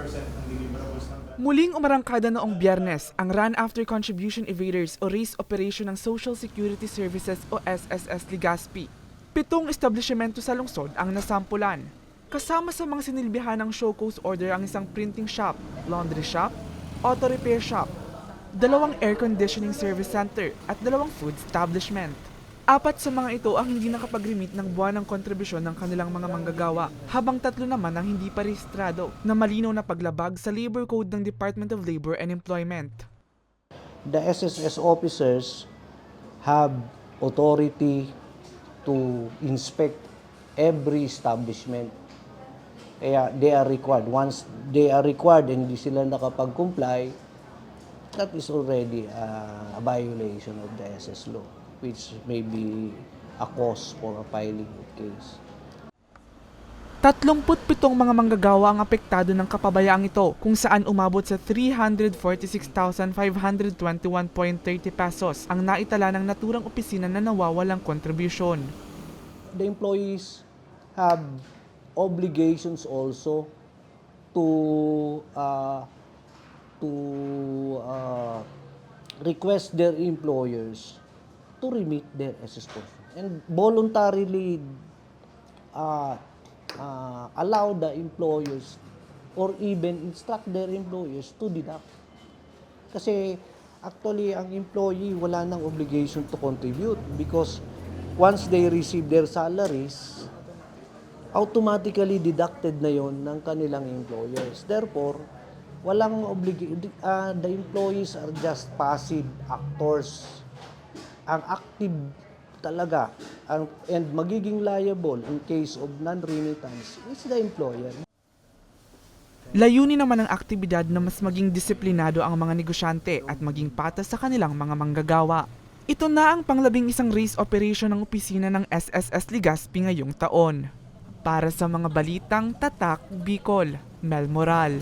ng deliverables ng Muling umarangkada noong Biyernes ang Run After Contribution Evaders o RACE operation ng Social Security Services o SSS Legazpi. 7 establishmento sa lungsod ang nasampulan. Kasama sa mga sinilbihan ng show cause order ang isang printing shop, laundry shop, auto repair shop, 2 air conditioning service center at 2 food establishment. 4 sa mga ito ang hindi nakapag-remit ng buwan ng kontribusyon ng kanilang mga manggagawa, habang 3 naman ang hindi pa rehistrado na malinaw na paglabag sa Labor Code ng Department of Labor and Employment. The SSS officers have authority to inspect every establishment. Kaya they are required. Once they are required and hindi sila nakapag-comply, that is already a violation of the SS law, which may be a cause for a filing of case. 37 mga manggagawa ang apektado ng kapabayaang ito, kung saan umabot sa 346,521.30 pesos ang naitala ng naturang opisina na nawawalang kontribusyon. The employees have obligations also to request their employers to remit their SS portion and voluntarily allow the employers or even instruct their employers to deduct. Kasi actually ang employee wala nang obligation to contribute because once they receive their salaries, automatically deducted na yon ng kanilang employers. Therefore, walang the employees are just passive actors. Ang active talaga and magiging liable in case of non-remittance is the employer. Layunin naman ng aktibidad na mas maging disiplinado ang mga negosyante at maging patas sa kanilang mga manggagawa. Ito na ang pang-11 race operation ng opisina ng SSS Legazpi ngayong taon. Para sa mga balitang Tatak Bicol, Mel Moral.